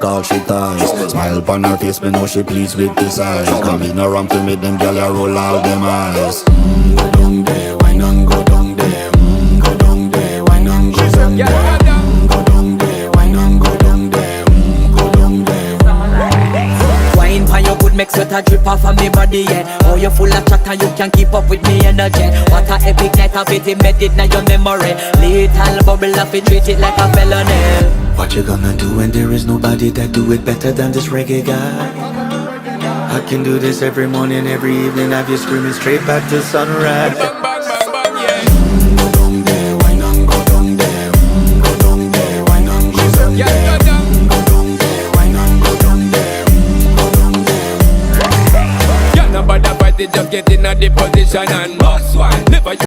all she ties. Smile upon her face, me know she pleased with this eyes. Come in around to make them gyal a roll out them eyes. Go down there, why not go down there? Go down there, why not go down there? Go down there, why not go down there? Go down there. Wine for your good make sweat a drip off of me body, yeah. Oh, you full of chatter, you can keep up with me energy. What a epic night of it, embedded in your memory. Little bubble of it, treat it like a felony. What you gonna do when there is nobody that do it better than this reggae guy? I can do this every morning, every evening, have you screaming straight back to sunrise. Go down there, why not go down there? Go down there, why not go down there? Go down there, why not go down there? Go down there. Yeah, nobody fight it, just get in a the position and